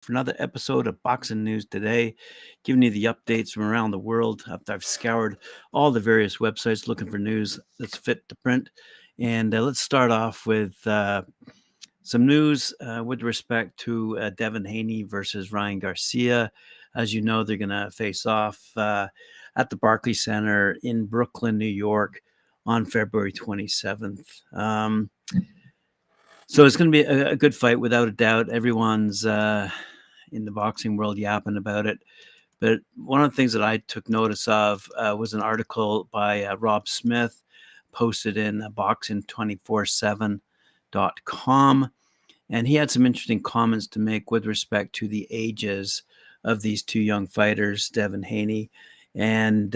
for another episode of Boxing News Today, giving you the updates from around the world. After I've scoured all the various websites looking for news that's fit to print. And let's start off with some news with respect to Devin Haney versus Ryan Garcia. As you know, they're going to face off at the Barclays Center in Brooklyn, New York on February 27th. So it's going to be a good fight without a doubt. Everyone's in the boxing world yapping about it. But one of the things that I took notice of was an article by Rob Smith posted in boxing247.com. And he had some interesting comments to make with respect to the ages of these two young fighters, Devin Haney, and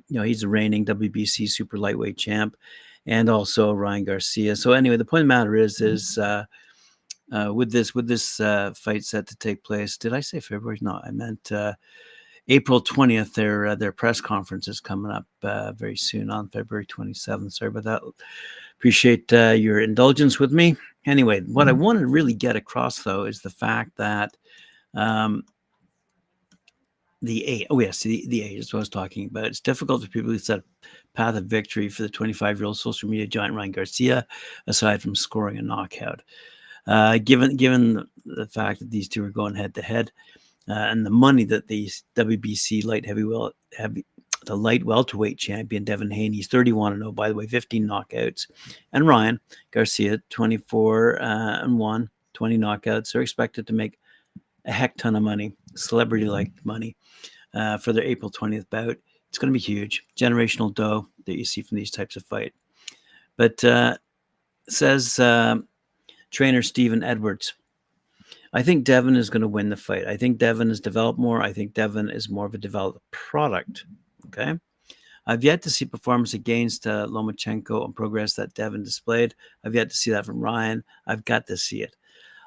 he's the reigning WBC super lightweight champ, and also Ryan Garcia. So anyway, the point of the matter is with this fight set to take place. Did I say February? No, I meant April 20th. Their press conference is coming up very soon on February 27th. Sorry about that. Appreciate your indulgence with me. Anyway, what I want to really get across, though, is the fact that the age is what I was talking about. It's difficult for people who set a path of victory for the 25-year-old social media giant Ryan Garcia, aside from scoring a knockout. Given the fact that these two are going head-to-head, and the money that the WBC the light welterweight champion Devin Haney, he's 31-0, by the way, 15 knockouts, and Ryan Garcia, 24-1, 20 knockouts, are expected to make a heck ton of money, celebrity-like money, for their April 20th bout. It's going to be huge, generational dough that you see from these types of fight. But says trainer Stephen Edwards, I think Devin is going to win the fight. I think Devin has developed more. I think Devin is more of a developed product. Okay. I've yet to see performance against Lomachenko and progress that Devin displayed. I've yet to see that from Ryan. I've got to see it.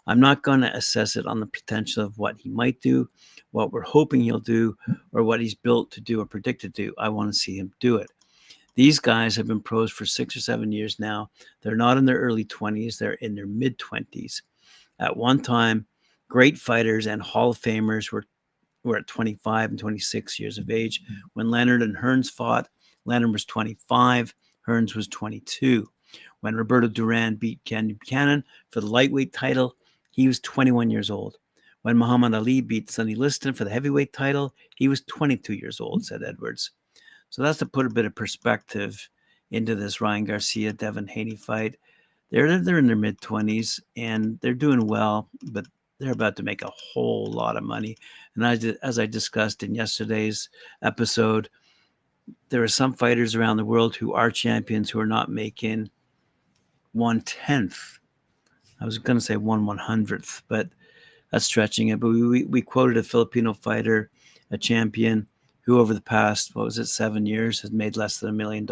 I'm not going to assess it on the potential of what he might do, what we're hoping he'll do, or what he's built to do or predicted to do. I want to see him do it. These guys have been pros for 6 or 7 years now. They're not in their early 20s. They're in their mid-20s. At one time, great fighters and Hall of Famers were at 25 and 26 years of age. When Leonard and Hearns fought, Leonard was 25, Hearns was 22. When Roberto Duran beat Ken Buchanan for the lightweight title, he was 21 years old. When Muhammad Ali beat Sonny Liston for the heavyweight title, he was 22 years old, said Edwards. So that's to put a bit of perspective into this Ryan Garcia, Devin Haney fight. They're in their mid-20s, and they're doing well, but they're about to make a whole lot of money. And as I discussed in yesterday's episode, there are some fighters around the world who are champions who are not making 1/10. I was going to say 1/100th, but that's stretching it. But we quoted a Filipino fighter, a champion, who over the past, 7 years has made less than $1 million.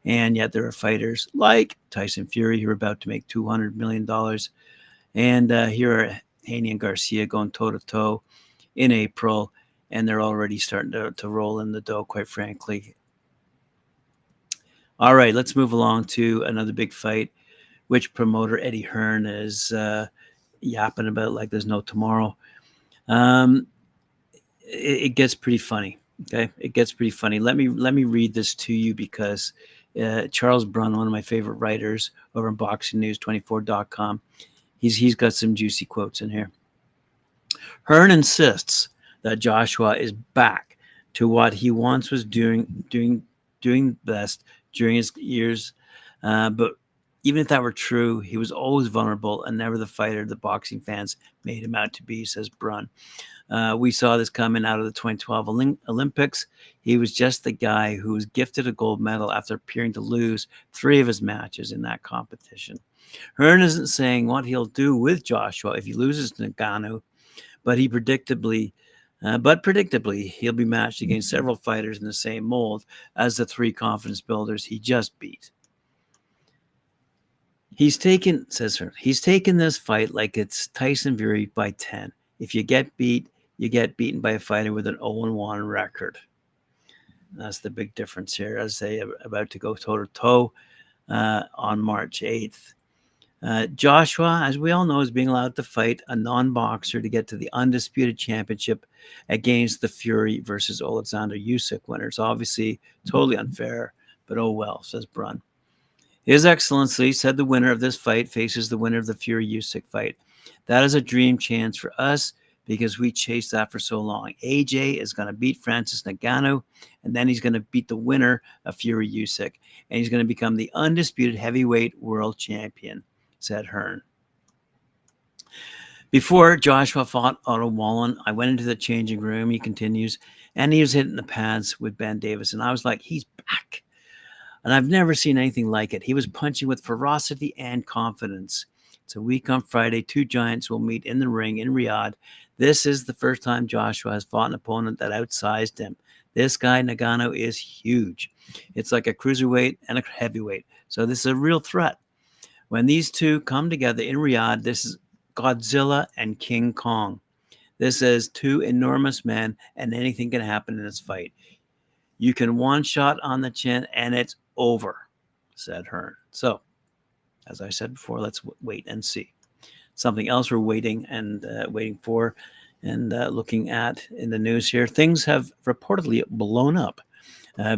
And yet there are fighters like Tyson Fury who are about to make $200 million. And here are Haney and Garcia going toe-to-toe in April, and they're already starting to roll in the dough, quite frankly. All right, let's move along to another big fight, which promoter Eddie Hearn is yapping about like there's no tomorrow. It gets pretty funny. Okay, it gets pretty funny. Let me read this to you because Charles Brunn, one of my favorite writers over on BoxingNews24.com, he's got some juicy quotes in here. Hearn insists that Joshua is back to what he once was doing best during his years, but even if that were true, he was always vulnerable and never the fighter the boxing fans made him out to be, says Brunn. We saw this coming out of the 2012 Olympics. He was just the guy who was gifted a gold medal after appearing to lose 3 of his matches in that competition. Hearn isn't saying what he'll do with Joshua if he loses to Ngannou, but predictably, he'll be matched against several fighters in the same mold as the 3 confidence builders he just beat. Says Hearn, he's taken this fight like it's Tyson Fury by 10. If you get beat, you get beaten by a fighter with an 0-1 record. That's the big difference here as they are about to go toe-to-toe on March 8th. Joshua, as we all know, is being allowed to fight a non-boxer to get to the undisputed championship against the Fury versus Alexander Usyk winner. It's obviously totally unfair, but oh well, says Brun. His Excellency said the winner of this fight faces the winner of the Fury Usyk fight. That is a dream chance for us because we chased that for so long. AJ is going to beat Francis Ngannou, and then he's going to beat the winner of Fury Usyk, and he's going to become the undisputed heavyweight world champion, said Hearn. Before Joshua fought Otto Wallen, I went into the changing room, he continues, and he was hitting the pads with Ben Davis, and I was like, he's back. And I've never seen anything like it. He was punching with ferocity and confidence. It's a week on Friday. Two giants will meet in the ring in Riyadh. This is the first time Joshua has fought an opponent that outsized him. This guy, Ngannou, is huge. It's like a cruiserweight and a heavyweight. So this is a real threat. When these two come together in Riyadh, this is Godzilla and King Kong. This is two enormous men, and anything can happen in this fight. You can one shot on the chin, and it's over, said Hearn. So, as I said before, let's wait and see. Something else we're waiting for and looking at in the news here. Things have reportedly blown up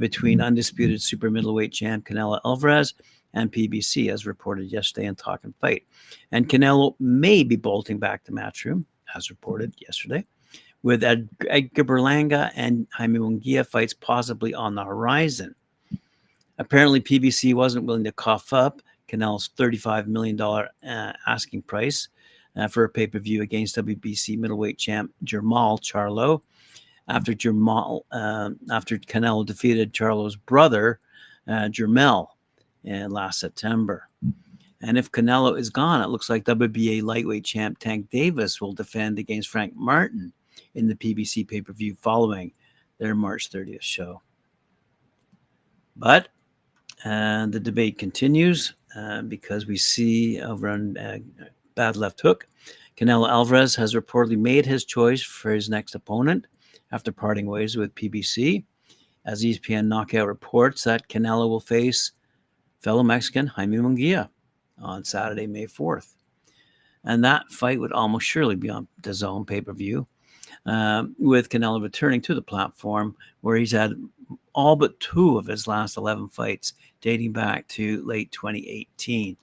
between undisputed super middleweight champ Canelo Alvarez and PBC, as reported yesterday in Talkin Fight. And Canelo may be bolting back to Matchroom, as reported yesterday, with Edgar Berlanga and Jaime Munguia fights possibly on the horizon. Apparently, PBC wasn't willing to cough up Canelo's $35 million asking price for a pay-per-view against WBC middleweight champ Jermall Charlo after Canelo defeated Charlo's brother, Jermell, last September. And if Canelo is gone, it looks like WBA lightweight champ Tank Davis will defend against Frank Martin in the PBC pay-per-view following their March 30th show. But the debate continues because we see over on Bad Left Hook, Canelo Alvarez has reportedly made his choice for his next opponent after parting ways with PBC, as ESPN Knockout reports that Canelo will face fellow Mexican Jaime Munguia on Saturday, May 4th. And that fight would almost surely be on DAZN pay-per-view, with Canelo returning to the platform where he's had all but 2 of his last 11 fights dating back to late 2018,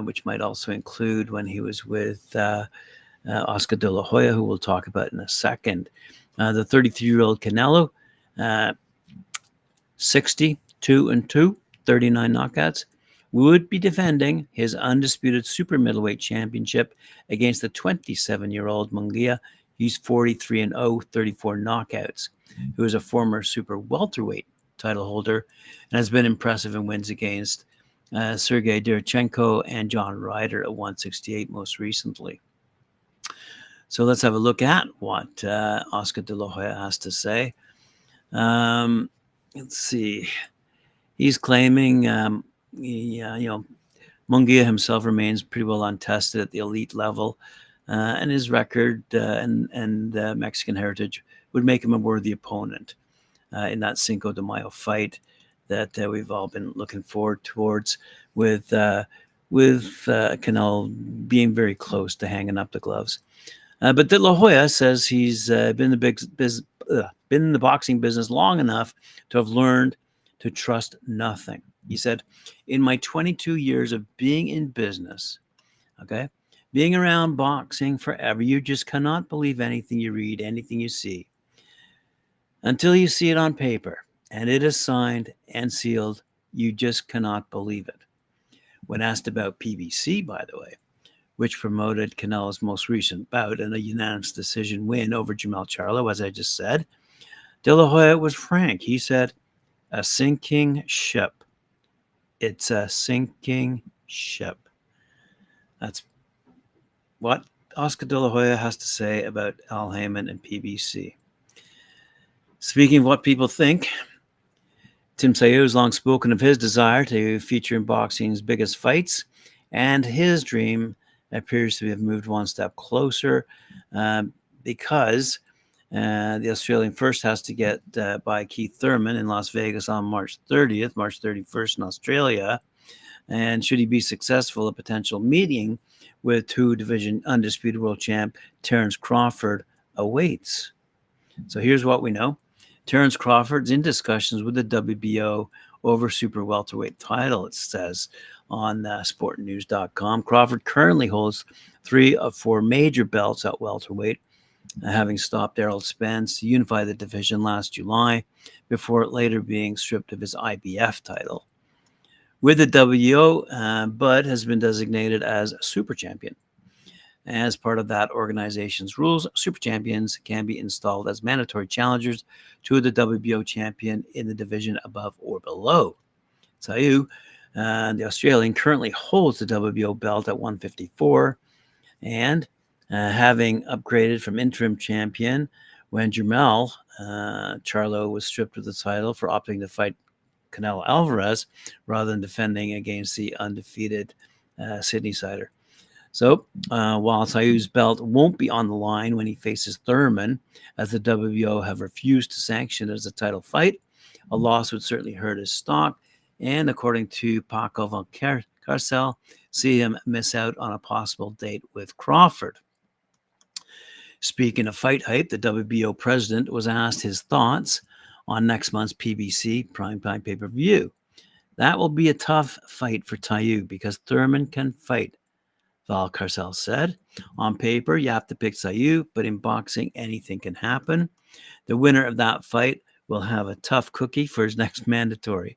which might also include when he was with Oscar De La Hoya, who we'll talk about in a second. The 33-year-old Canelo, 62-2, 39 knockouts, would be defending his undisputed super middleweight championship against the 27-year-old Munguia. He's 43-0, 34 knockouts, who is a former super welterweight title holder and has been impressive in wins against Sergey Derchenko and John Ryder at 168 most recently. So let's have a look at what Oscar De La Hoya has to say. Let's see. He's claiming, Munguia himself remains pretty well untested at the elite level, and his record and Mexican heritage would make him a worthy opponent in that Cinco de Mayo fight that we've all been looking forward towards, with Canelo being very close to hanging up the gloves. But De La Hoya says he's been in the boxing business long enough to have learned to trust nothing. He said, in my 22 years of being in business, being around boxing forever, you just cannot believe anything you read, anything you see, until you see it on paper and it is signed and sealed. You just cannot believe it. When asked about PBC, by the way, which promoted Canelo's most recent bout and a unanimous decision win over Jermall Charlo, as I just said, De La Hoya was frank. He said, a sinking ship. It's a sinking ship. That's what Oscar De La Hoya has to say about Al Haymon and PBC. Speaking of what people think, Tim Sayu has long spoken of his desire to feature in boxing's biggest fights, and his dream appears to have moved one step closer because the Australian first has to get by Keith Thurman in Las Vegas on March 30th, March 31st in Australia, And should he be successful, a potential meeting with two-division undisputed world champ Terence Crawford awaits. So here's what we know. Terence Crawford's in discussions with the WBO over super welterweight title, it says on sportnews.com. Crawford currently holds 3 of 4 major belts at welterweight, having stopped Errol Spence to unify the division last July before later being stripped of his IBF title. With the WBO, Bud has been designated as super champion. As part of that organization's rules, super champions can be installed as mandatory challengers to the WBO champion in the division above or below. Tszyu, the Australian, currently holds the WBO belt at 154, and having upgraded from interim champion when Jermell Charlo was stripped of the title for opting to fight Canelo Alvarez rather than defending against the undefeated Sydney Sider. So while Tsayu's belt won't be on the line when he faces Thurman, as the WBO have refused to sanction it as a title fight, a loss would certainly hurt his stock, and according to Paco Valcarcel, see him miss out on a possible date with Crawford. Speaking of fight hype, the WBO president was asked his thoughts on next month's PBC primetime pay-per-view. That will be a tough fight for Tszyu because Thurman can fight, Valcarcel said. On paper, you have to pick Tszyu, but in boxing, anything can happen. The winner of that fight will have a tough cookie for his next mandatory.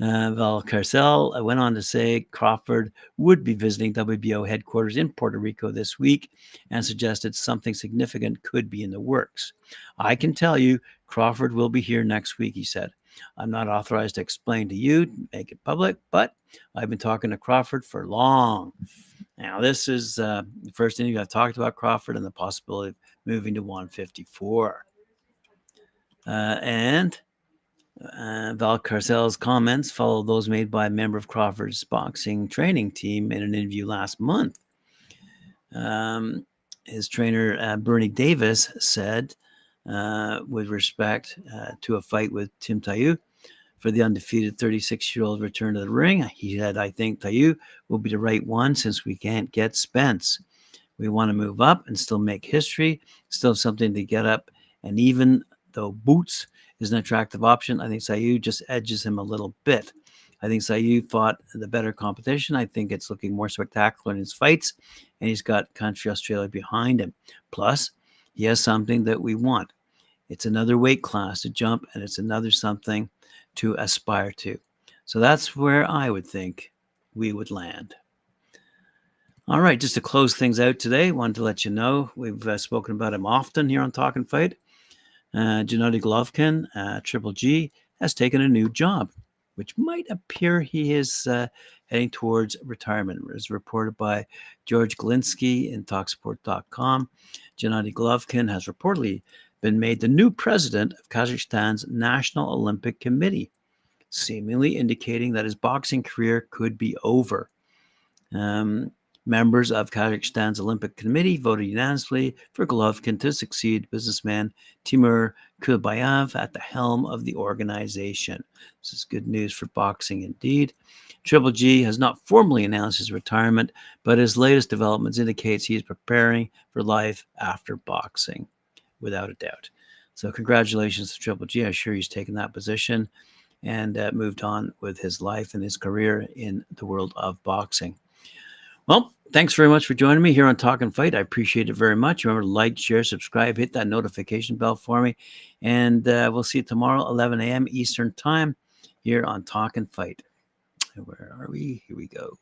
Valcarcel went on to say Crawford would be visiting WBO headquarters in Puerto Rico this week and suggested something significant could be in the works. I can tell you Crawford will be here next week, he said. I'm not authorized to explain to you, make it public, but I've been talking to Crawford for long. Now, this is the first interview I've talked about Crawford and the possibility of moving to 154. Valcarcel's comments follow those made by a member of Crawford's boxing training team in an interview last month. His trainer, Bernie Davis, said, with respect to a fight with Tim Tszyu for the undefeated 36-year-old return to the ring, he said, I think Tszyu will be the right one since we can't get Spence. We want to move up and still make history, still something to get up. And even though Boots is an attractive option, I think Tszyu just edges him a little bit. I think Tszyu fought the better competition. I think it's looking more spectacular in his fights, and he's got country Australia behind him. Plus, he has something that we want. It's another weight class to jump, and it's another something to aspire to. So that's where I would think we would land. All right, just to close things out today, I wanted to let you know we've spoken about him often here on Talkin' Fight. Gennady Golovkin, Triple G, has taken a new job, which might appear he is heading towards retirement, as reported by George Galinsky in TalkSport.com. Gennady Golovkin has reportedly been made the new president of Kazakhstan's National Olympic Committee, seemingly indicating that his boxing career could be over. Members of Kazakhstan's Olympic Committee voted unanimously for Golovkin to succeed businessman Timur Kulbayev at the helm of the organization. This is good news for boxing indeed. Triple G has not formally announced his retirement, but his latest developments indicates he is preparing for life after boxing, without a doubt. So congratulations to Triple G. I'm sure he's taken that position and moved on with his life and his career in the world of boxing. Well, thanks very much for joining me here on Talkin' Fight. I appreciate it very much. Remember to like, share, subscribe, hit that notification bell for me. And we'll see you tomorrow, 11 a.m. Eastern Time, here on Talkin' Fight. Where are we? Here we go.